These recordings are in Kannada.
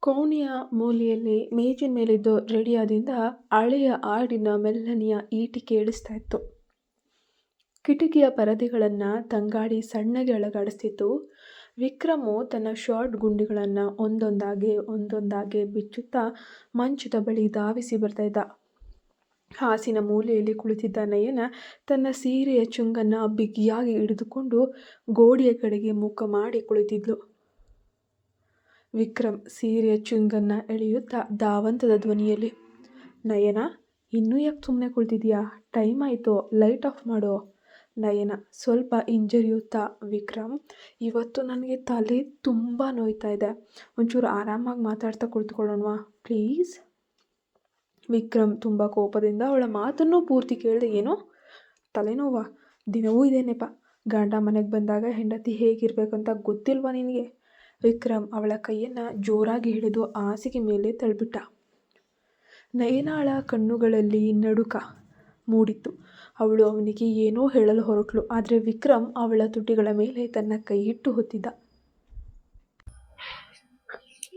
ಕೋಣೆಯ ಮೂಲೆಯಲ್ಲಿ ಮೇಜಿನ ಮೇಲಿದ್ದ ರೇಡಿಯೋದಿಂದ ಹಳೆಯ ಹಾಡಿನ ಮೆಲ್ಲನೆಯ ಈಟಿ ಕೇಳಿಸ್ತಾ ಇತ್ತು. ಕಿಟಕಿಯ ಪರದೆಗಳನ್ನು ತಂಗಾಳಿ ಸಣ್ಣಗೆ ಅಲುಗಾಡಿಸ್ತಿತ್ತು. ವಿಕ್ರಮು ತನ್ನ ಶಾರ್ಟ್ ಗುಂಡಿಗಳನ್ನು ಒಂದೊಂದಾಗೆ ಬಿಚ್ಚುತ್ತಾ ಮಂಚದ ಬಳಿ ಧಾವಿಸಿ ಬರ್ತಾ ಇದ್ದ. ಹಾಸಿನ ಮೂಲೆಯಲ್ಲಿ ಕುಳಿತಿದ್ದ ನಯನ ತನ್ನ ಸೀರೆಯ ಚುಂಗನ್ನು ಬಿಗಿಯಾಗಿ ಹಿಡಿದುಕೊಂಡು ಗೋಡೆಯ ಕಡೆಗೆ ಮುಖ ಮಾಡಿ ಕುಳಿತಿದ್ಲು. ವಿಕ್ರಮ್ ಸೀರೆಯ ಚುಂಗನ್ನು ಎಳೆಯುತ್ತಾ ಧಾವಂತದ ಧ್ವನಿಯಲ್ಲಿ, ನಯನ, ಇನ್ನೂ ಯಾಕೆ ಸುಮ್ಮನೆ ಕುಳಿತಿದ್ಯಾ? ಟೈಮ್ ಆಯಿತು, ಲೈಟ್ ಆಫ್ ಮಾಡು. ನಯನ ಸ್ವಲ್ಪ ಹಿಂಜರಿಯುತ್ತಾ, ವಿಕ್ರಮ್, ಇವತ್ತು ನನಗೆ ತಲೆ ತುಂಬ ನೋಯ್ತಾ ಇದೆ, ಒಂಚೂರು ಆರಾಮಾಗಿ ಮಾತಾಡ್ತಾ ಕುಳಿತುಕೊಳ್ಳೋಣವಾ ಪ್ಲೀಸ್? ವಿಕ್ರಮ್ ತುಂಬ ಕೋಪದಿಂದ ಅವಳ ಮಾತನ್ನು ಪೂರ್ತಿ ಕೇಳಿದೆ. ಏನೋ ತಲೆನೋವಾ? ದಿನವೂ ಇದೇ ನೆಪ. ಗಂಡ ಮನೆಗೆ ಬಂದಾಗ ಹೆಂಡತಿ ಹೇಗಿರ್ಬೇಕಂತ ಗೊತ್ತಿಲ್ವಾ ನಿನಗೆ? ವಿಕ್ರಮ್ ಅವಳ ಕೈಯನ್ನು ಜೋರಾಗಿ ಹಿಡಿದು ಹಾಸಿಗೆ ಮೇಲೆ ತಳ್ಳಿಬಿಟ್ಟ. ನಯನಾಳ ಕಣ್ಣುಗಳಲ್ಲಿ ನಡುಕ ಮೂಡಿತ್ತು. ಅವಳು ಅವನಿಗೆ ಏನೋ ಹೇಳಲು ಹೊರಟಳು. ಆದರೆ ವಿಕ್ರಮ್ ಅವಳ ತುಟಿಗಳ ಮೇಲೆ ತನ್ನ ಕೈ ಇಟ್ಟು ಹೊತ್ತಿದ್ದ.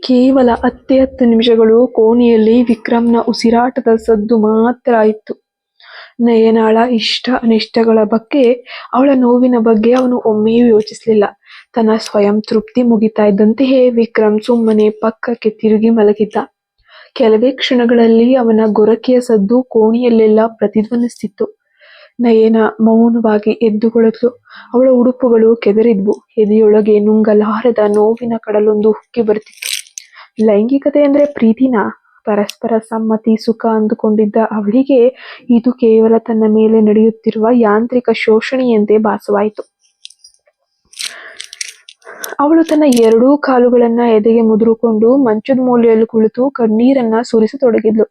ಕೇವಲ 10 ನಿಮಿಷಗಳು ಕೋಣೆಯಲ್ಲಿ ವಿಕ್ರಮ್ನ ಉಸಿರಾಟದ ಸದ್ದು ಮಾತ್ರ ಇತ್ತು. ನಯನಾಳ ಇಷ್ಟ ಅನಿಷ್ಟಗಳ ಬಗ್ಗೆ, ಅವಳ ನೋವಿನ ಬಗ್ಗೆ ಅವನು ಒಮ್ಮೆಯೂ ಯೋಚಿಸಲಿಲ್ಲ. ತನ್ನ ಸ್ವಯಂ ತೃಪ್ತಿ ಮುಗಿತಾ ಇದ್ದಂತೆಯೇ ವಿಕ್ರಮ್ ಸುಮ್ಮನೆ ಪಕ್ಕಕ್ಕೆ ತಿರುಗಿ ಮಲಗಿದ್ದ. ಕೆಲವೇ ಕ್ಷಣಗಳಲ್ಲಿ ಅವನ ಗೊರಕೆಯ ಸದ್ದು ಕೋಣೆಯಲ್ಲೆಲ್ಲ ಪ್ರತಿಧ್ವನಿಸುತ್ತಿತ್ತು. ನಯನ ಮೌನವಾಗಿ ಎದ್ದು ಕುಳಿತಳು. ಅವಳ ಉಡುಪುಗಳು ಕೆದರಿದ್ವು. ಎದೆಯೊಳಗೆ ನುಂಗಲಾರದ ನೋವಿನ ಕಡಲೊಂದು ಉಕ್ಕಿ ಬರುತ್ತಿತ್ತು. ಲೈಂಗಿಕತೆ ಅಂದರೆ ಪ್ರೀತಿನಾ? ಪರಸ್ಪರ ಸಮ್ಮತಿ ಸುಖ ಅಂದುಕೊಂಡಿದ್ದ ಅವಳಿಗೆ ಇದು ಕೇವಲ ತನ್ನ ಮೇಲೆ ನಡೆಯುತ್ತಿರುವ ಯಾಂತ್ರಿಕ ಶೋಷಣೆಯಂತೆ ಭಾಸವಾಯಿತು. ಅವಳು ತನ್ನ 2 ಕಾಲುಗಳನ್ನು ಎದೆಗೆ ಮುದುರಿಕೊಂಡು ಮಂಚದ ಮೂಲೆಯಲ್ಲಿ ಕುಳಿತು ಕಣ್ಣೀರನ್ನ ಸುರಿಸತೊಡಗಿದ್ಲು.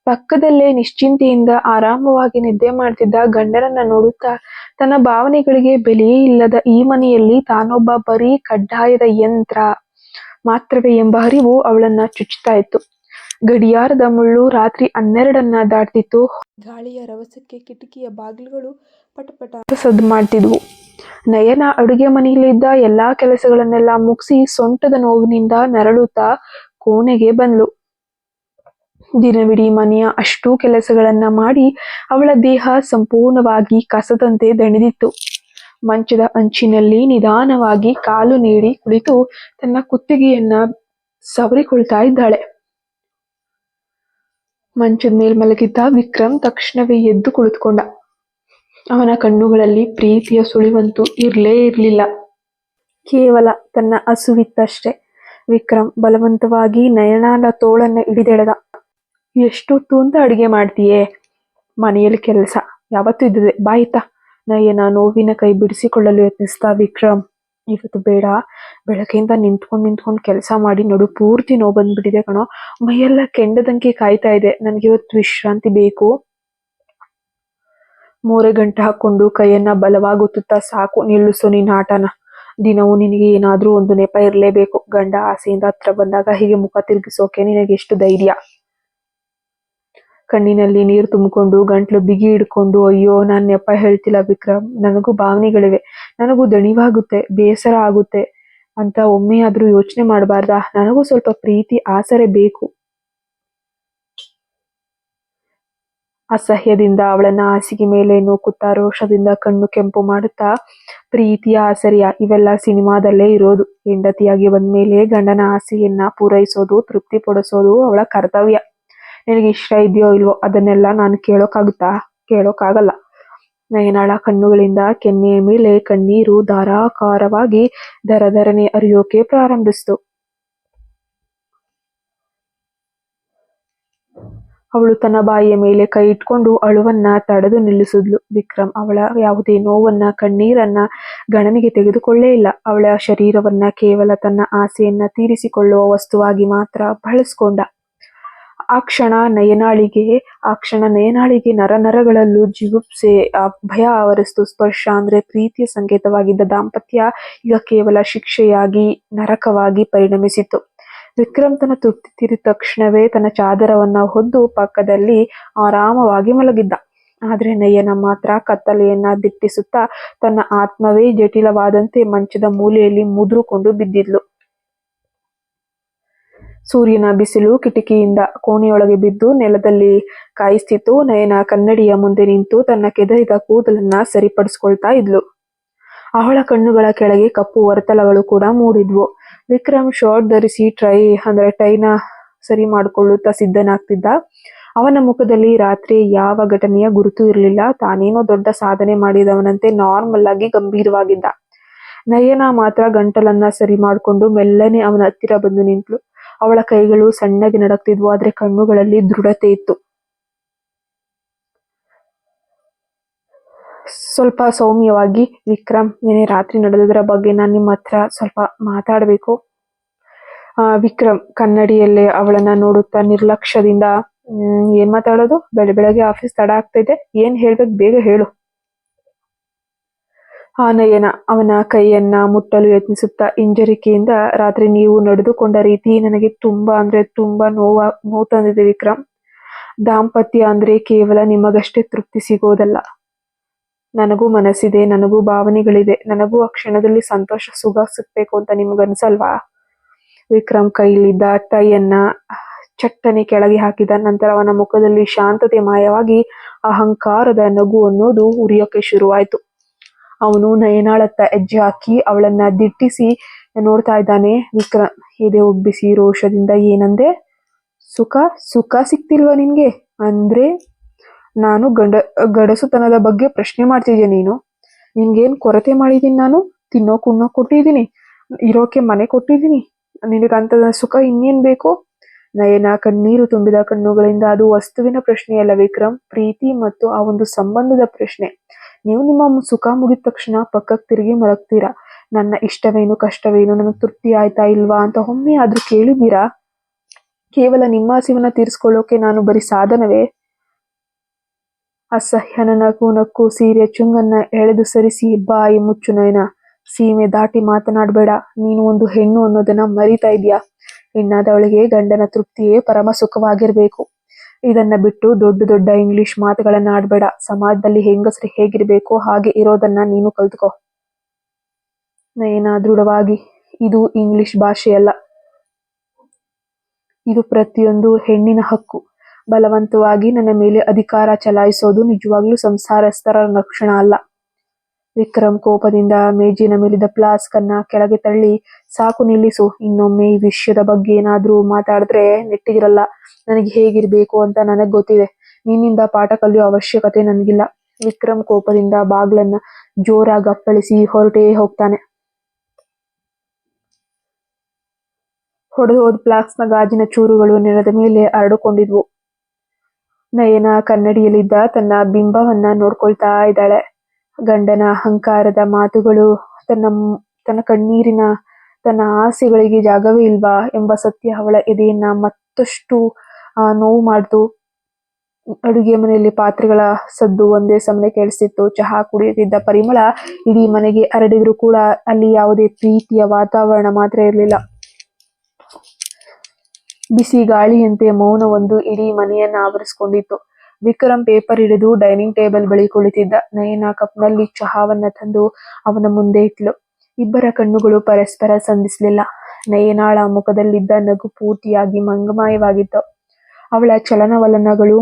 ಪಕ್ಕದಲ್ಲೇ ನಿಶ್ಚಿಂತೆಯಿಂದ ಆರಾಮವಾಗಿ ನಿದ್ದೆ ಮಾಡ್ತಿದ್ದ ಗಂಡನನ್ನ ನೋಡುತ್ತಾ, ತನ್ನ ಭಾವನೆಗಳಿಗೆ ಬೆಲೆಯೇ ಇಲ್ಲದ ಈ ಮನೆಯಲ್ಲಿ ತಾನೊಬ್ಬ ಬರೀ ಕಡ್ಡಾಯದ ಯಂತ್ರ ಮಾತ್ರವೇ ಎಂಬ ಅರಿವು ಅವಳನ್ನ ಚುಚ್ಚುತ್ತಾ ಇತ್ತು. ಗಡಿಯಾರದ ಮುಳ್ಳು ರಾತ್ರಿ 12 ದಾಟ್ತಿತ್ತು. ಗಾಳಿಯ ರಭಸಕ್ಕೆ ಕಿಟಕಿಯ ಬಾಗಿಲುಗಳು ಪಟಪಟ ಸದ್ದು ಮಾಡ್ತಿದ್ವು. ನಯನ ಅಡುಗೆ ಮನೆಯಲ್ಲಿದ್ದ ಎಲ್ಲಾ ಕೆಲಸಗಳನ್ನೆಲ್ಲ ಮುಗಿಸಿ ಸೊಂಟದ ನೋವಿನಿಂದ ನರಳುತ್ತಾ ಕೋಣೆಗೆ ಬಂದ್ಲು. ದಿನವಿಡೀ ಮನೆಯ ಅಷ್ಟೂ ಕೆಲಸಗಳನ್ನ ಮಾಡಿ ಅವಳ ದೇಹ ಸಂಪೂರ್ಣವಾಗಿ ಕಸದಂತೆ ದಣಿದಿತ್ತು. ಮಂಚದ ಅಂಚಿನಲ್ಲಿ ನಿಧಾನವಾಗಿ ಕಾಲು ನೀಡಿ ಕುಳಿತು ತನ್ನ ಕುತ್ತಿಗೆಯನ್ನ ಸವರಿಕೊಳ್ತಾ ಇದ್ದಾಳೆ. ಮಂಚದ ಮೇಲೆ ಮಲಗಿದ್ದ ವಿಕ್ರಮ್ ತಕ್ಷಣವೇ ಎದ್ದು ಕುಳಿತುಕೊಂಡ. ಅವನ ಕಣ್ಣುಗಳಲ್ಲಿ ಪ್ರೀತಿಯ ಸುಳಿವಂತೂ ಇರಲೇ ಇರಲಿಲ್ಲ. ಕೇವಲ ತನ್ನ ಹಸುವಿತ್ತಷ್ಟೇ. ವಿಕ್ರಮ್ ಬಲವಂತವಾಗಿ ನಯನಾಳ ತೋಳನ್ನ ಹಿಡಿದೆಳೆದ. ಎಷ್ಟೊತ್ತು ಅಂತ ಅಡುಗೆ ಮಾಡ್ತೀಯೇ? ಮನೆಯಲ್ಲಿ ಕೆಲಸ ಯಾವತ್ತೂ ಇದ್ದದೆ, ಬಾಯಿತಾ. ನಯನ ನೋವಿನ ಕೈ ಬಿಡಿಸಿಕೊಳ್ಳಲು ಯತ್ನಿಸ್ತಾ, ವಿಕ್ರಮ್, ಇವತ್ತು ಬೇಡ. ಬೆಳಗ್ಗೆಯಿಂದ ನಿಂತ್ಕೊಂಡು ಕೆಲಸ ಮಾಡಿ ನಡು ಪೂರ್ತಿ ನೋವು ಬಂದ್ಬಿಟ್ಟಿದೆ ಕಣೋ. ಮೈಯೆಲ್ಲ ಕೆಂಡದಂಗೆ ಕಾಯ್ತಾ ಇದೆ. ನನಗಿವತ್ತು ವಿಶ್ರಾಂತಿ ಬೇಕು. ಮೋರೆ ಗಂಟು ಹಾಕೊಂಡು ಕೈಯನ್ನ ಬಲವಾಗಿ ಒತ್ತುತ್ತಾ, ಸಾಕು ನಿಲ್ಲಿಸು ನಿನ್ನ ಆಟನ. ದಿನವೂ ನಿನಗೆ ಏನಾದ್ರೂ ಒಂದು ನೆಪ ಇರಲೇಬೇಕು. ಗಂಡ ಆಸೆಯಿಂದ ಹತ್ರ ಬಂದಾಗ ಹೀಗೆ ಮುಖ ತಿರುಗಿಸೋಕೆ ನಿನಗೆ ಎಷ್ಟು ಧೈರ್ಯ? ಕಣ್ಣಿನಲ್ಲಿ ನೀರು ತುಂಬಿಕೊಂಡು ಗಂಟ್ಲು ಬಿಗಿ ಹಿಡ್ಕೊಂಡು, ಅಯ್ಯೋ, ನಾನು ನೆಪ ಹೇಳ್ತಿಲ್ಲ ವಿಕ್ರಮ್. ನನಗೂ ಭಾವನೆಗಳಿವೆ. ನನಗೂ ದಣಿವಾಗುತ್ತೆ, ಬೇಸರ ಆಗುತ್ತೆ ಅಂತ ಒಮ್ಮೆಯಾದ್ರೂ ಯೋಚನೆ ಮಾಡಬಾರ್ದಾ? ನನಗೂ ಸ್ವಲ್ಪ ಪ್ರೀತಿ ಆಸರೆ ಬೇಕು. ಅಸಹ್ಯದಿಂದ ಅವಳನ್ನ ಹಾಸಿಗೆ ಮೇಲೆ ನೂಕುತ್ತಾ, ರೋಷದಿಂದ ಕಣ್ಣು ಕೆಂಪು ಮಾಡುತ್ತಾ, ಪ್ರೀತಿಯ ಆಸರೆಯ? ಇವೆಲ್ಲ ಸಿನಿಮಾದಲ್ಲೇ ಇರೋದು. ಹೆಂಡತಿಯಾಗಿ ಬಂದ್ಮೇಲೆ ಗಂಡನ ಆಸೆಯನ್ನ ಪೂರೈಸೋದು, ತೃಪ್ತಿ ಪಡಿಸೋದು ಅವಳ ಕರ್ತವ್ಯ. ನಿನಗೆ ಇಷ್ಟ ಇದೆಯೋ ಇಲ್ವೋ ಅದನ್ನೆಲ್ಲ ನಾನು ಕೇಳೋಕ್ಕಾಗುತ್ತಾ? ಕೇಳೋಕ್ಕಾಗಲ್ಲ. ನಯನಾಳ ಕಣ್ಣುಗಳಿಂದ ಕೆನ್ನೆಯ ಮೇಲೆ ಕಣ್ಣೀರು ಧಾರಾಕಾರವಾಗಿ ದರದರನೆ ಹರಿಯೋಕೆ ಪ್ರಾರಂಭಿಸಿತು. ಅವಳು ತನ್ನ ಬಾಯಿಯ ಮೇಲೆ ಕೈ ಇಟ್ಕೊಂಡು ಅಳುವನ್ನ ತಡೆದು ನಿಲ್ಲಿಸಿದ್ಲು. ವಿಕ್ರಮ್ ಅವಳ ಯಾವುದೇ ನೋವನ್ನ, ಕಣ್ಣೀರನ್ನ ಗಣನೆಗೆ ತೆಗೆದುಕೊಳ್ಳೇ ಇಲ್ಲ. ಅವಳ ಶರೀರವನ್ನ ಕೇವಲ ತನ್ನ ಆಸೆಯನ್ನ ತೀರಿಸಿಕೊಳ್ಳುವ ವಸ್ತುವಾಗಿ ಮಾತ್ರ ಬಳಸ್ಕೊಂಡ. ಆ ಕ್ಷಣ ನಯನಾಳಿಗೆ ನರನರಗಳಲ್ಲೂ ಜಿಗುಪ್ಸೆ, ಭಯ ಆವರಿಸಿತು. ಸ್ಪರ್ಶ ಅಂದ್ರೆ ಪ್ರೀತಿಯ ಸಂಕೇತವಾಗಿದ್ದ ದಾಂಪತ್ಯ ಈಗ ಕೇವಲ ಶಿಕ್ಷೆಯಾಗಿ, ನರಕವಾಗಿ ಪರಿಣಮಿಸಿತ್ತು. ವಿಕ್ರಮ್ ತನ್ನ ತೃಪ್ತಿ ತೀರಿದ ತಕ್ಷಣವೇ ತನ್ನ ಚಾದರವನ್ನ ಹೊದ್ದು ಪಕ್ಕದಲ್ಲಿ ಆರಾಮವಾಗಿ ಮಲಗಿದ್ದ. ಆದ್ರೆ ನಯನ ಮಾತ್ರ ಕತ್ತಲೆಯನ್ನ ದಿಟ್ಟಿಸುತ್ತಾ ತನ್ನ ಆತ್ಮವೇ ಜಟಿಲವಾದಂತೆ ಮಂಚದ ಮೂಲೆಯಲ್ಲಿ ಮುದುರುಕೊಂಡು ಬಿದ್ದಿದ್ಲು. ಸೂರ್ಯನ ಬಿಸಿಲು ಕಿಟಕಿಯಿಂದ ಕೋಣೆಯೊಳಗೆ ಬಿದ್ದು ನೆಲದಲ್ಲಿ ಕಾಯಿಸ್ತಿತ್ತು. ನಯನ ಕನ್ನಡಿಯ ಮುಂದೆ ನಿಂತು ತನ್ನ ಕೆದರಿದ ಕೂದಲನ್ನ ಸರಿಪಡಿಸ್ಕೊಳ್ತಾ ಇದ್ಲು. ಅವಳ ಕಣ್ಣುಗಳ ಕೆಳಗೆ ಕಪ್ಪು ಒರತಲಗಳು ಕೂಡ ಮೂಡಿದ್ವು. ವಿಕ್ರಮ್ ಶರ್ಟ್ ಧರಿಸಿ ಟೈನ ಸರಿ ಮಾಡಿಕೊಳ್ಳುತ್ತಾ ಸಿದ್ಧನಾಗ್ತಿದ್ದ. ಅವನ ಮುಖದಲ್ಲಿ ರಾತ್ರಿ ಯಾವ ಘಟನೆಯ ಗುರುತು ಇರಲಿಲ್ಲ. ತಾನೇನೋ ದೊಡ್ಡ ಸಾಧನೆ ಮಾಡಿದವನಂತೆ ನಾರ್ಮಲ್ ಆಗಿ ಗಂಭೀರವಾಗಿದ್ದ. ನಯನ ಮಾತ್ರ ಗಂಟಲನ್ನ ಸರಿ ಮಾಡಿಕೊಂಡು ಮೆಲ್ಲನೆ ಅವನ ಹತ್ತಿರ ಬಂದು ನಿಂತ್ಳು. ಅವಳ ಕೈಗಳು ಸಣ್ಣಗೆ ನಡಕ್ತಿದ್ವು, ಆದ್ರೆ ಕಣ್ಣುಗಳಲ್ಲಿ ದೃಢತೆ ಇತ್ತು. ಸ್ವಲ್ಪ ಸೌಮ್ಯವಾಗಿ, ವಿಕ್ರಮ್, ನೆನೆ ರಾತ್ರಿ ನಡೆದದರ ಬಗ್ಗೆ ನಾನು ನಿಮ್ಮ ಹತ್ರ ಸ್ವಲ್ಪ ಮಾತಾಡಬೇಕು. ವಿಕ್ರಮ್ ಕನ್ನಡಿಯಲ್ಲೇ ಅವಳನ್ನ ನೋಡುತ್ತಾ ನಿರ್ಲಕ್ಷ್ಯದಿಂದ, ಏನ್ ಮಾತಾಡೋದು? ಬೆಳಗ್ಗೆ ಆಫೀಸ್ ತಡ ಆಗ್ತೈತೆ, ಏನ್ ಹೇಳ್ಬೇಕು, ಬೇಗ ಹೇಳು. ನಯನ ಅವನ ಕೈಯನ್ನ ಮುಟ್ಟಲು ಯತ್ನಿಸುತ್ತಾ ಹಿಂಜರಿಕೆಯಿಂದ, ರಾತ್ರಿ ನೀವು ನಡೆದುಕೊಂಡ ರೀತಿ ನನಗೆ ತುಂಬಾ ನೋವು ತಂದಿದೆ ವಿಕ್ರಮ್. ದಾಂಪತ್ಯ ಅಂದ್ರೆ ಕೇವಲ ನಿಮಗಷ್ಟೇ ತೃಪ್ತಿ ಸಿಗೋದಲ್ಲ. ನನಗೂ ಮನಸ್ಸಿದೆ, ನನಗೂ ಭಾವನೆಗಳಿದೆ, ನನಗೂ ಆ ಕ್ಷಣದಲ್ಲಿ ಸಂತೋಷ ಸುಖ ಸಿಗ್ಬೇಕು ಅಂತ ನಿಮ್ಗನ್ಸಲ್ವಾ? ವಿಕ್ರಮ್ ಕೈಲಿದ್ದ ಟೈಯನ್ನ ಚಟ್ಟನೆ ಕೆಳಗೆ ಹಾಕಿದ. ನಂತರ ಅವನ ಮುಖದಲ್ಲಿ ಶಾಂತತೆ ಮಾಯವಾಗಿ ಅಹಂಕಾರದ ನಗು ಅನ್ನೋದು ಉರಿಯೋಕೆ ಶುರುವಾಯ್ತು. ಅವನು ನಯನಾಳತ್ತ ಹೆಜ್ಜೆ ಹಾಕಿ ಅವಳನ್ನ ದಿಟ್ಟಿಸಿ ನೋಡ್ತಾ ಇದ್ದಾನೆ. ವಿಕ್ರಮ್ ಎದೆ ಉಬ್ಬಿಸಿ ರೋಷದಿಂದ, ಏನಂದೆ? ಸುಖ ಸಿಕ್ತಿಲ್ವಾ ನಿನ್ಗೆ? ಅಂದ್ರೆ ನಾನು ಗಡಸುತನದ ಬಗ್ಗೆ ಪ್ರಶ್ನೆ ಮಾಡ್ತಿದ್ಯಾ ನೀನು? ನಿನ್ಗೇನ್ ಕೊರತೆ ಮಾಡಿದೀನಿ ನಾನು? ತಿನ್ನೋಕ್ ಉಣ್ಣೋಕ್ ಕೊಟ್ಟಿದ್ದೀನಿ, ಇರೋಕೆ ಮನೆ ಕೊಟ್ಟಿದ್ದೀನಿ, ನಿನಗಂತದ ಸುಖ ಇನ್ನೇನ್ ಬೇಕು? ನಯನ ಕಣ್ಣೀರು ತುಂಬಿದ ಕಣ್ಣುಗಳಿಂದ, ಅದು ವಸ್ತುವಿನ ಪ್ರಶ್ನೆಯಲ್ಲ ವಿಕ್ರಮ್, ಪ್ರೀತಿ ಮತ್ತು ಆ ಒಂದು ಸಂಬಂಧದ ಪ್ರಶ್ನೆ. ನೀವು ನಿಮ್ಮ ಸುಖ ಮುಗಿದ ತಕ್ಷಣ ಪಕ್ಕಕ್ಕೆ ತಿರುಗಿ ಮಲಗ್ತೀರಾ. ನನ್ನ ಇಷ್ಟವೇನು ಕಷ್ಟವೇನು, ನನಗೆ ತೃಪ್ತಿ ಆಯ್ತಾ ಇಲ್ವಾ ಅಂತ ಒಮ್ಮೆ ಆದ್ರೂ ಕೇಳಿದ್ದೀರಾ? ಕೇವಲ ನಿಮ್ಮ ಹಸಿವನ್ನ ತೀರಿಸ್ಕೊಳ್ಳೋಕೆ ನಾನು ಬರೀ ಸಾಧನವೇ? ಅಸಹ್ಯನ ನಕ್ಕು ಸೀರೆ ಚುಂಗನ್ನ ಎಳೆದು ಸರಿಸಿ, ಬಾಯಿ ಮುಚ್ಚು ನಯನ, ಸೀಮೆ ದಾಟಿ ಮಾತನಾಡಬೇಡ. ನೀನು ಒಂದು ಹೆಣ್ಣು ಅನ್ನೋದನ್ನ ಮರಿತಾ ಇದೀಯಾ. ಹೆಣ್ಣಾದವಳಿಗೆ ಗಂಡನ ತೃಪ್ತಿಯೇ ಪರಮ ಸುಖವಾಗಿರ್ಬೇಕು. ಇದನ್ನ ಬಿಟ್ಟು ದೊಡ್ಡ ಇಂಗ್ಲಿಷ್ ಮಾತುಗಳನ್ನ ಆಡ್ಬೇಡ. ಸಮಾಜದಲ್ಲಿ ಹೆಂಗಸರು ಹೇಗಿರ್ಬೇಕೋ ಹಾಗೆ ಇರೋದನ್ನ ನೀನು ಕಲ್ತ್ಕೋ. ನಯನ ದೃಢವಾಗಿ, ಇದು ಇಂಗ್ಲಿಷ್ ಭಾಷೆಯಲ್ಲ, ಇದು ಪ್ರತಿಯೊಂದು ಹೆಣ್ಣಿನ ಹಕ್ಕು. ಬಲವಂತವಾಗಿ ನನ್ನ ಮೇಲೆ ಅಧಿಕಾರ ಚಲಾಯಿಸೋದು ನಿಜವಾಗ್ಲೂ ಸಂಸಾರಸ್ಥರ ಲಕ್ಷಣ ಅಲ್ಲ. ವಿಕ್ರಮ್ ಕೋಪದಿಂದ ಮೇಜಿನ ಮೇಲಿದ್ದ ಫ್ಲಾಸ್ಕ್ ಅನ್ನ ಕೆಳಗೆ ತಳ್ಳಿ, ಸಾಕು ನಿಲ್ಲಿಸು. ಇನ್ನೊಮ್ಮೆ ಈ ವಿಷಯದ ಬಗ್ಗೆ ಏನಾದ್ರೂ ಮಾತಾಡಿದ್ರೆ ನೆಟ್ಟಿಗಿರಲ್ಲ. ನನಗೆ ಹೇಗಿರ್ಬೇಕು ಅಂತ ನನಗ್ ಗೊತ್ತಿದೆ. ನಿನ್ನಿಂದ ಪಾಠ ಕಲಿಯೋ ಅವಶ್ಯಕತೆ ನನ್ಗಿಲ್ಲ. ವಿಕ್ರಮ್ ಕೋಪದಿಂದ ಬಾಗ್ಲನ್ನ ಜೋರಾಗಿ ಅಪ್ಪಳಿಸಿ ಹೊರಟೇ ಹೋಗ್ತಾನೆ. ಹೊಡೆದು ಹೋದ ಫ್ಲಾಸ್ಕ್ನ ಗಾಜಿನ ಚೂರುಗಳು ನೆಲದ ಮೇಲೆ ಹರಡಿಕೊಂಡಿದ್ವು. ನಯನ ಕನ್ನಡಿಯಲ್ಲಿದ್ದ ತನ್ನ ಬಿಂಬವನ್ನ ನೋಡ್ಕೊಳ್ತಾ ಇದ್ದಾಳೆ. ಗಂಡನ ಅಹಂಕಾರದ ಮಾತುಗಳು, ತನ್ನ ಕಣ್ಣೀರಿನ, ತನ್ನ ಆಸೆಗಳಿಗೆ ಜಾಗವೇ ಇಲ್ವಾ ಎಂಬ ಸತ್ಯ ಅವಳ ಎದೆಯನ್ನ ಮತ್ತಷ್ಟು ನೋವು ಮಾಡ್ತು. ಅಡುಗೆ ಮನೆಯಲ್ಲಿ ಪಾತ್ರೆಗಳ ಸದ್ದು ಒಂದೇ ಸಮನೆ ಕೇಳಿಸ್ತಿತ್ತು. ಚಹಾ ಕುಡಿಯುತ್ತಿದ್ದ ಪರಿಮಳ ಇಡೀ ಮನೆಗೆ ಹರಡಿದ್ರು ಕೂಡ ಅಲ್ಲಿ ಯಾವುದೇ ಪ್ರೀತಿಯ ವಾತಾವರಣ ಮಾತ್ರ ಇರಲಿಲ್ಲ. ಬಿಸಿ ಗಾಳಿಯಂತೆ ಮೌನವೊಂದು ಇಡೀ ಮನೆಯನ್ನ ಆವರಿಸ್ಕೊಂಡಿತ್ತು. ವಿಕ್ರಮ್ ಪೇಪರ್ ಹಿಡಿದು ಡೈನಿಂಗ್ ಟೇಬಲ್ ಬಳಿ ಕುಳಿತಿದ್ದ. ನಯನ ಕಪ್ನಲ್ಲಿ ಚಹಾವನ್ನ ತಂದು ಅವನ ಮುಂದೆ ಇಟ್ಲು. ಇಬ್ಬರ ಕಣ್ಣುಗಳು ಪರಸ್ಪರ ಸಂಧಿಸ್ಲಿಲ್ಲ. ನಯನಾಳ ಮುಖದಲ್ಲಿದ್ದ ನಗು ಪೂರ್ತಿಯಾಗಿ ಮಂಗಮಾಯವಾಗಿತ್ತು. ಅವಳ ಚಲನವಲನಗಳು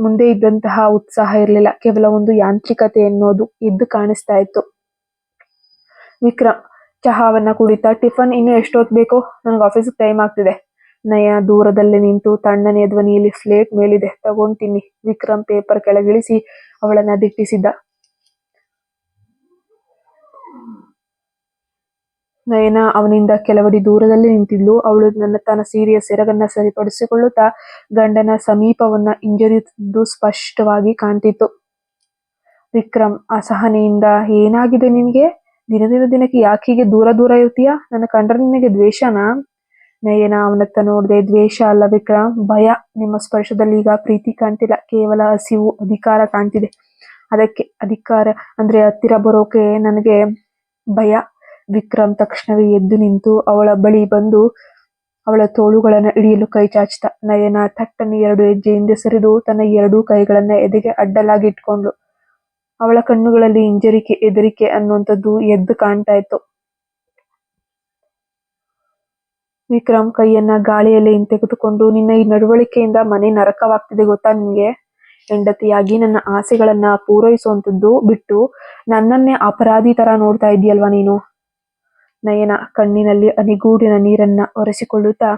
ಮುಂದೆ ಇದ್ದಂತಹ ಉತ್ಸಾಹ ಇರಲಿಲ್ಲ. ಕೇವಲ ಒಂದು ಯಾಂತ್ರಿಕತೆ ಅನ್ನೋದು ಎದ್ದು ಕಾಣಿಸ್ತಾ ಇತ್ತು. ವಿಕ್ರಮ್ ಚಹಾವನ್ನ ಕುಡಿತಾ, ಟಿಫನ್ ಇನ್ನು ಎಷ್ಟೊತ್ತು ಬೇಕು? ನನ್ಗೆ ಆಫೀಸಿಗೆ ಟೈಮ್ ಆಗ್ತಿದೆ. ನಯ ದೂರದಲ್ಲೇ ನಿಂತು ತಣ್ಣನೆಯ ಧ್ವನಿಯಲ್ಲಿ, ಪ್ಲೇಟ್ ಮೇಲಿದೆ, ತಗೊಂಡ್ ತಿನ್ನಿ. ವಿಕ್ರಮ್ ಪೇಪರ್ ಕೆಳಗಿಳಿಸಿ ಅವಳನ್ನ ದಿಟ್ಟಿಸಿದ್ದ. ನಯನ ಅವನಿಂದ ಕೆಲವಡಿ ದೂರದಲ್ಲಿ ನಿಂತಿದ್ಲು. ಅವಳು ತನ್ನ ಸೀರೆಯ ಸೆರಗನ್ನ ಸರಿಪಡಿಸಿಕೊಳ್ಳುತ್ತಾ ಗಂಡನ ಸಮೀಪವನ್ನ ಹಿಂಜರಿಯುತ್ತಿದ್ದು ಸ್ಪಷ್ಟವಾಗಿ ಕಾಣ್ತಿತ್ತು. ವಿಕ್ರಮ್ ಅಸಹನೆಯಿಂದ, ಏನಾಗಿದೆ ನಿನ್ಗೆ? ದಿನಕ್ಕೆ ಯಾಕೆ ಹೀಗೆ ದೂರ ಇರ್ತೀಯ? ನನ್ನ ಕಂಡ್ರೆ ನಿನಗೆ ದ್ವೇಷನಾ? ನಯನ ಅವನತ್ತ ನೋಡ್ದೆ. ದ್ವೇಷ ಅಲ್ಲ ವಿಕ್ರಮ್, ಭಯ. ನಿಮ್ಮ ಸ್ಪರ್ಶದಲ್ಲಿ ಈಗ ಪ್ರೀತಿ ಕಾಣ್ತಿಲ್ಲ, ಕೇವಲ ಹಸಿವು, ಅಧಿಕಾರ ಕಾಣ್ತಿದೆ. ಅದಕ್ಕೆ ಅಧಿಕಾರ ಅಂದ್ರೆ ಹತ್ತಿರ ಬರೋಕೆ ನನಗೆ ಭಯ. ವಿಕ್ರಮ್ ತಕ್ಷಣವೇ ಎದ್ದು ನಿಂತು ಅವಳ ಬಳಿ ಬಂದು ಅವಳ ತೋಳುಗಳನ್ನ ಹಿಡಿಯಲು ಕೈ ಚಾಚಿದ. ನಯನ ಥಟ್ಟನೆ 2 ಹೆಜ್ಜೆ ಹಿಂದೆ ಸರಿದು ತನ್ನ 2 ಕೈಗಳನ್ನ ಎದೆಗೆ ಅಡ್ಡಲಾಗಿ ಇಟ್ಕೊಂಡ್ಳು. ಅವಳ ಕಣ್ಣುಗಳಲ್ಲಿ ಹಿಂಜರಿಕೆ, ಹೆದರಿಕೆ ಅನ್ನುವಂಥದ್ದು ಎದ್ದು ಕಾಣ್ತಾ ಇತ್ತು. ವಿಕ್ರಮ್ ಕೈಯನ್ನ ಗಾಳಿಯಲ್ಲಿ ಹಿಂತೆಗೆದುಕೊಂಡು, ನಿನ್ನ ಈ ನಡವಳಿಕೆಯಿಂದ ಮನೆ ನರಕವಾಗ್ತಿದೆ ಗೊತ್ತಾ ನಿನ್ಗೆ? ಹೆಂಡತಿಯಾಗಿ ನನ್ನ ಆಸೆಗಳನ್ನ ಪೂರೈಸುವಂತದ್ದು ಬಿಟ್ಟು ನನ್ನನ್ನೇ ಅಪರಾಧಿ ತರ ನೋಡ್ತಾ ಇದೀಯಲ್ವಾ ನೀನು? ನಯನ ಕಣ್ಣಿನಲ್ಲಿ ಅನಿಗೂಡಿನ ನೀರನ್ನ ಒರೆಸಿಕೊಳ್ಳುತ್ತಾ,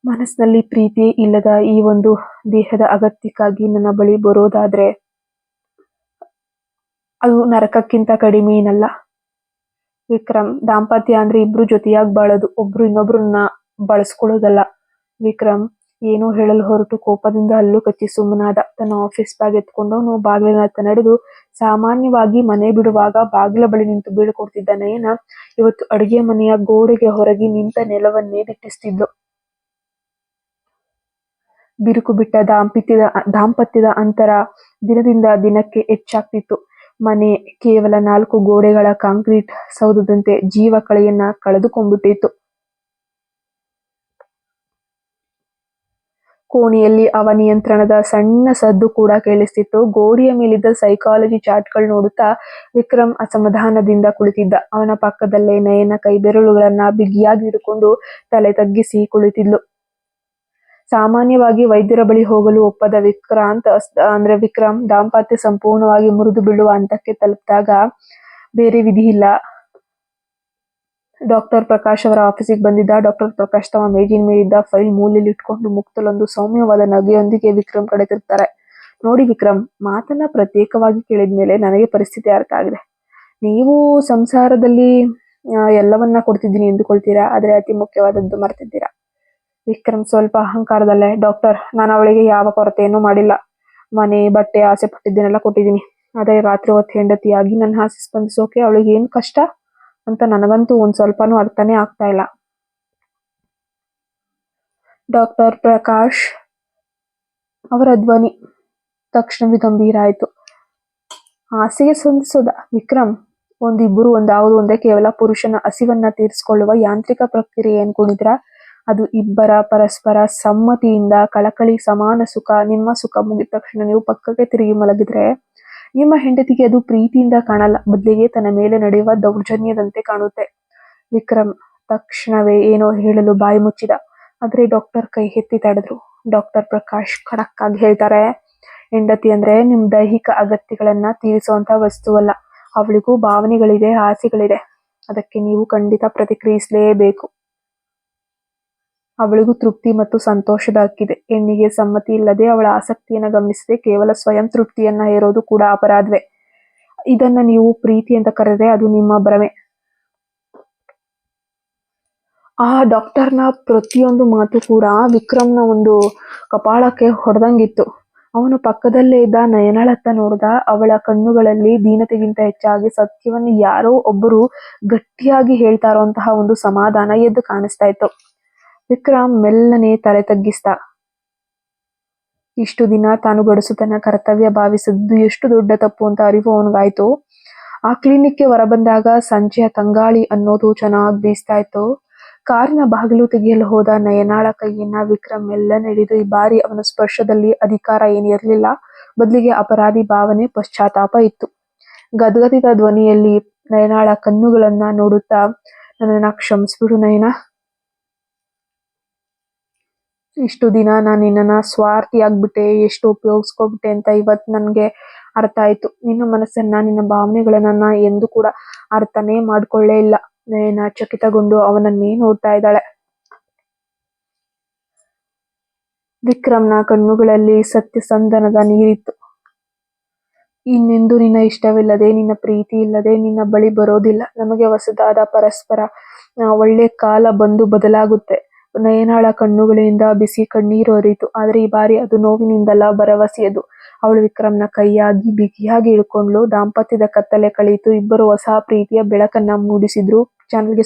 ಮನಸ್ಸಿನಲ್ಲಿ ಪ್ರೀತಿ ಇಲ್ಲದ ಈ ಒಂದು ದೇಹದ ಅಗತ್ಯಕ್ಕಾಗಿ ನನ್ನ ಬಳಿ ಬರೋದಾದ್ರೆ ಅದು ನರಕಕ್ಕಿಂತ ಕಡಿಮೆ ಏನಲ್ಲ. ವಿಕ್ರಮ್, ದಾಂಪತ್ಯ ಅಂದ್ರೆ ಇಬ್ರು ಜೊತೆಯಾಗಿ ಬಾಳೋದು, ಒಬ್ರು ಇನ್ನೊಬ್ರನ್ನ ಬಳಸ್ಕೊಳ್ಳೋದಲ್ಲ. ವಿಕ್ರಮ್ ಏನೋ ಹೇಳಲು ಹೊರಟು ಕೋಪದಿಂದ ಹಲ್ಲು ಕಚ್ಚಿ ಸುಮ್ಮನಾದ. ತನ್ನ ಆಫೀಸ್ ಬ್ಯಾಗ್ ಎತ್ಕೊಂಡವನು ಬಾಗಿಲಿನ ಹತ್ತ ನಡೆದು, ಸಾಮಾನ್ಯವಾಗಿ ಮನೆ ಬಿಡುವಾಗ ಬಾಗಿಲ ಬಳಿ ನಿಂತು ಬೀಳ್ಕೊಡ್ತಿದ್ದ ನಯನ ಇವತ್ತು ಅಡುಗೆ ಮನೆಯ ಗೋಡೆಗೆ ಹೊರಗೆ ನಿಂತ ನೆಲವನ್ನೇ ದಿಟ್ಟಿಸ್ತಿದ್ಲು. ಬಿರುಕು ಬಿಟ್ಟ ದಾಂಪತ್ಯದ ಅಂತರ ದಿನದಿಂದ ದಿನಕ್ಕೆ ಹೆಚ್ಚಾಗ್ತಿತ್ತು. ಮನೆ ಕೇವಲ 4 ಗೋಡೆಗಳ ಕಾಂಕ್ರೀಟ್ ಸೌಧದಂತೆ ಜೀವ ಕಳೆಯನ್ನ ಕಳೆದುಕೊಂಡ್ಬಿಟ್ಟಿತ್ತು. ಕೋಣೆಯಲ್ಲಿ ನಿಯಂತ್ರಣದ ಸಣ್ಣ ಸದ್ದು ಕೂಡ ಕೇಳಿಸ್ತಿತ್ತು. ಗೋಡೆಯ ಮೇಲಿದ್ದ ಸೈಕಾಲಜಿ ಚಾರ್ಟ್ಗಳು ನೋಡುತ್ತಾ ವಿಕ್ರಮ್ ಅಸಮಾಧಾನದಿಂದ ಕುಳಿತಿದ್ದ. ಅವನ ಪಕ್ಕದಲ್ಲೇ ನಯನ ಕೈ ಬೆರಳುಗಳನ್ನ ಬಿಗಿಯಾಗಿ ಹಿಡ್ಕೊಂಡು ತಲೆ ತಗ್ಗಿಸಿ ಕುಳಿತಿದ್ಲು. ಸಾಮಾನ್ಯವಾಗಿ ವೈದ್ಯರ ಬಳಿ ಹೋಗಲು ಒಪ್ಪದ ವಿಕ್ರಮ್ ದಾಂಪತ್ಯ ಸಂಪೂರ್ಣವಾಗಿ ಮುರಿದು ಬೀಳುವ ಹಂತಕ್ಕೆ ತಲುಪಿದಾಗ ಬೇರೆ ವಿಧಿ ಇಲ್ಲ. ಡಾಕ್ಟರ್ ಪ್ರಕಾಶ್ ಅವರ ಆಫೀಸಿಗೆ ಬಂದಿದ್ದ. ಡಾಕ್ಟರ್ ಪ್ರಕಾಶ್ ತಮ್ಮ ಮೇಜಿನ ಮೇಲಿದ್ದ ಫೈಲ್ ಮೂಲೆಯಲ್ಲಿ ಇಟ್ಕೊಂಡು ಮುಕ್ತಲೊಂದು ಸೌಮ್ಯವಾದ ನಗೆಯೊಂದಿಗೆ ವಿಕ್ರಮ್ ಕಡೆ ತಿರುಗ್ತಾರೆ. ನೋಡಿ ವಿಕ್ರಮ್, ಮಾತನ್ನ ಪ್ರತ್ಯೇಕವಾಗಿ ಕೇಳಿದ್ಮೇಲೆ ನನಗೆ ಪರಿಸ್ಥಿತಿ ಅರ್ಥ ಆಗಿದೆ. ನೀವು ಸಂಸಾರದಲ್ಲಿ ಎಲ್ಲವನ್ನ ಕೊಡ್ತಿದ್ದೀನಿ ಎಂದುಕೊಳ್ತೀರಾ, ಆದ್ರೆ ಅತಿ ಮುಖ್ಯವಾದದ್ದು ಮರ್ತಿದ್ದೀರಾ. ವಿಕ್ರಮ್ ಸ್ವಲ್ಪ ಅಹಂಕಾರದಲ್ಲೇ, ಡಾಕ್ಟರ್, ನಾನು ಅವಳಿಗೆ ಯಾವ ಕೊರತೆಯನ್ನು ಮಾಡಿಲ್ಲ. ಮನೆ, ಬಟ್ಟೆ, ಆಸೆ ಪಟ್ಟಿದ್ದನ್ನೆಲ್ಲ ಕೊಟ್ಟಿದ್ದೀನಿ. ಆದ್ರೆ ರಾತ್ರಿ ಹೊತ್ತು ಹೆಂಡತಿಯಾಗಿ ನನ್ನ ಆಸೆ ಸ್ಪಂದಿಸೋಕೆ ಅವಳಿಗೆ ಏನ್ ಕಷ್ಟ ಅಂತ ನನಗಂತೂ ಒಂದ್ ಸ್ವಲ್ಪನೂ ಅರ್ಥನೇ ಆಗ್ತಾ ಇಲ್ಲ. ಡಾಕ್ಟರ್ ಪ್ರಕಾಶ್ ಅವರ ಧ್ವನಿ ತಕ್ಷಣವೇ ಗಂಭೀರ ಆಯ್ತು. ಆಸೆಗೆ ಸ್ಪಂದಿಸೋದ ವಿಕ್ರಮ್? ಒಂದಿಬ್ಬರು ಒಂದಾವುದು ಒಂದೇ ಕೇವಲ ಪುರುಷನ ಹಸಿವನ್ನ ತೀರಿಸಿಕೊಳ್ಳುವ ಯಾಂತ್ರಿಕ ಪ್ರಕ್ರಿಯೆ ಅನ್ಕೊಂಡಿದ್ರ? ಅದು ಇಬ್ಬರ ಪರಸ್ಪರ ಸಮ್ಮತಿಯಿಂದ ಕಳಕಳಿ ಸಮಾನ ಸುಖ. ನಿಮ್ಮ ಸುಖ ಮುಗಿದ ತಕ್ಷಣ ನೀವು ಪಕ್ಕಕ್ಕೆ ತಿರುಗಿ ಮಲಗಿದ್ರೆ ನಿಮ್ಮ ಹೆಂಡತಿಗೆ ಅದು ಪ್ರೀತಿಯಿಂದ ಕಾಣಲ್ಲ, ಬದಲಿಗೆ ತನ್ನ ಮೇಲೆ ನಡೆಯುವ ದೌರ್ಜನ್ಯದಂತೆ ಕಾಣುತ್ತೆ. ವಿಕ್ರಮ್ ತಕ್ಷಣವೇ ಏನೋ ಹೇಳಲು ಬಾಯಿ ಮುಚ್ಚಿದ. ಆದ್ರೆ ಡಾಕ್ಟರ್ ಕೈ ಎತ್ತಿ ತಡೆದ್ರು. ಡಾಕ್ಟರ್ ಪ್ರಕಾಶ್ ಖಡಕ್ ಆಗಿ ಹೇಳ್ತಾರೆ, ಹೆಂಡತಿ ಅಂದ್ರೆ ನಿಮ್ ದೈಹಿಕ ಅಗತ್ಯಗಳನ್ನ ತೀರಿಸುವಂತ ವಸ್ತುವಲ್ಲ. ಅವಳಿಗೂ ಭಾವನೆಗಳಿದೆ, ಆಸೆಗಳಿದೆ. ಅದಕ್ಕೆ ನೀವು ಖಂಡಿತ ಪ್ರತಿಕ್ರಿಯಿಸಲೇಬೇಕು. ಅವಳಿಗೂ ತೃಪ್ತಿ ಮತ್ತು ಸಂತೋಷದ ಹಕ್ಕಿದೆ. ಹೆಣ್ಣಿಗೆ ಸಮ್ಮತಿ ಇಲ್ಲದೆ ಅವಳ ಆಸಕ್ತಿಯನ್ನ ಗಮನಿಸದೆ ಕೇವಲ ಸ್ವಯಂ ತೃಪ್ತಿಯನ್ನ ಹೇರೋದು ಕೂಡ ಅಪರಾಧವೇ. ಇದನ್ನ ನೀವು ಪ್ರೀತಿ ಅಂತ ಕರೆದ್ರೆ ಅದು ನಿಮ್ಮ ಭ್ರಮೆ. ಆ ಡಾಕ್ಟರ್ನ ಪ್ರತಿಯೊಂದು ಮಾತು ಕೂಡ ವಿಕ್ರಮ್ನ ಒಂದು ಕಪಾಳಕ್ಕೆ ಹೊಡೆದಂಗಿತ್ತು. ಅವನು ಪಕ್ಕದಲ್ಲೇ ಇದ್ದ ನಯನಳತ್ತ ನೋಡ್ದ. ಅವಳ ಕಣ್ಣುಗಳಲ್ಲಿ ದೀನತೆಗಿಂತ ಹೆಚ್ಚಾಗಿ ಸತ್ಯವನ್ನು ಯಾರೋ ಒಬ್ಬರು ಗಟ್ಟಿಯಾಗಿ ಹೇಳ್ತಾ ಇರುವಂತಹ ಒಂದು ಸಮಾಧಾನ ಎದ್ದು ಕಾಣಿಸ್ತಾ ಇತ್ತು. ವಿಕ್ರಮ್ ಮೆಲ್ಲನೆ ತಲೆ ತಗ್ಗಿಸ್ದ. ಇಷ್ಟು ದಿನ ತಾನು ಗಡಸುತನ ಕರ್ತವ್ಯ ಭಾವಿಸಿದ್ದು ಎಷ್ಟು ದೊಡ್ಡ ತಪ್ಪು ಅಂತ ಅರಿವು ಅವನಿಗಾಯ್ತು. ಆ ಕ್ಲಿನಿಕ್ಗೆ ಹೊರಬಂದಾಗ ಸಂಜೆಯ ತಂಗಾಳಿ ಅನ್ನೋದು ಚೆನ್ನಾಗಿ ಬೀಸ್ತಾ ಇತ್ತು. ಕಾರಿನ ಬಾಗಿಲು ತೆಗೆಯಲು ಹೋದ ನಯನಾಳ ಕೈಯನ್ನ ವಿಕ್ರಮ್ ಮೆಲ್ಲನೆ ಹಿಡಿದು, ಈ ಬಾರಿ ಅವನ ಸ್ಪರ್ಶದಲ್ಲಿ ಅಧಿಕಾರ ಏನಿರಲಿಲ್ಲ, ಬದಲಿಗೆ ಅಪರಾಧಿ ಭಾವನೆ, ಪಶ್ಚಾತ್ತಾಪ ಇತ್ತು. ಗದ್ಗದಿತ ಧ್ವನಿಯಲ್ಲಿ ನಯನಾಳ ಕಣ್ಣುಗಳನ್ನ ನೋಡುತ್ತಾ, ನನ್ನನ್ನ ಕ್ಷಮಿಸ್ಬಿಡು ನಯನ. ಇಷ್ಟು ದಿನ ನಾನು ನಿನ್ನನ್ನ ಸ್ವಾರ್ಥಿಯಾಗ್ಬಿಟ್ಟೆ, ಎಷ್ಟು ಉಪಯೋಗಿಸ್ಕೊಬಿಟ್ಟೆ ಅಂತ ಇವತ್ತು ನನ್ಗೆ ಅರ್ಥ ಆಯ್ತು. ನಿನ್ನ ಮನಸ್ಸನ್ನ, ನಿನ್ನ ಭಾವನೆಗಳನ್ನ ಎಂದು ಕೂಡ ಅರ್ಥನೇ ಮಾಡ್ಕೊಳ್ಳೇ ಇಲ್ಲ. ನಯನ ಚಕಿತಗೊಂಡು ಅವನನ್ನೇ ನೋಡ್ತಾ ಇದ್ದಾಳೆ. ವಿಕ್ರಮ್ನ ಕಣ್ಣುಗಳಲ್ಲಿ ಸತ್ಯಸಂಧನದ ನೀರಿತ್ತು. ಇನ್ನೆಂದು ನಿನ್ನ ಇಷ್ಟವಿಲ್ಲದೆ, ನಿನ್ನ ಪ್ರೀತಿ ಇಲ್ಲದೆ ನಿನ್ನ ಬಳಿ ಬರೋದಿಲ್ಲ. ನಮಗೆ ಹೊಸದಾದ ಪರಸ್ಪರ ಒಳ್ಳೆ ಕಾಲ ಬಂದು ಬದಲಾಗುತ್ತೆ. ನಯನಾಳ ಕಣ್ಣುಗಳಿಂದ ಬಿಸಿ ಕಣ್ಣೀರು ಹರಿಯಿತು. ಆದ್ರೆ ಈ ಬಾರಿ ಅದು ನೋವಿನಿಂದಲ್ಲ, ಭರವಸೆಯದು. ಅವಳು ವಿಕ್ರಮ್ನ ಕೈಯಾಗಿ ಬಿಗಿಯಾಗಿ ಹಿಡ್ಕೊಂಡ್ಲು. ದಾಂಪತ್ಯದ ಕತ್ತಲೆ ಕಳೆಯಿತು. ಇಬ್ಬರು ಹೊಸ ಪ್ರೀತಿಯ ಬೆಳಕನ್ನ ಮೂಡಿಸಿದ್ರು. ಚಾನಲ್ಗೆ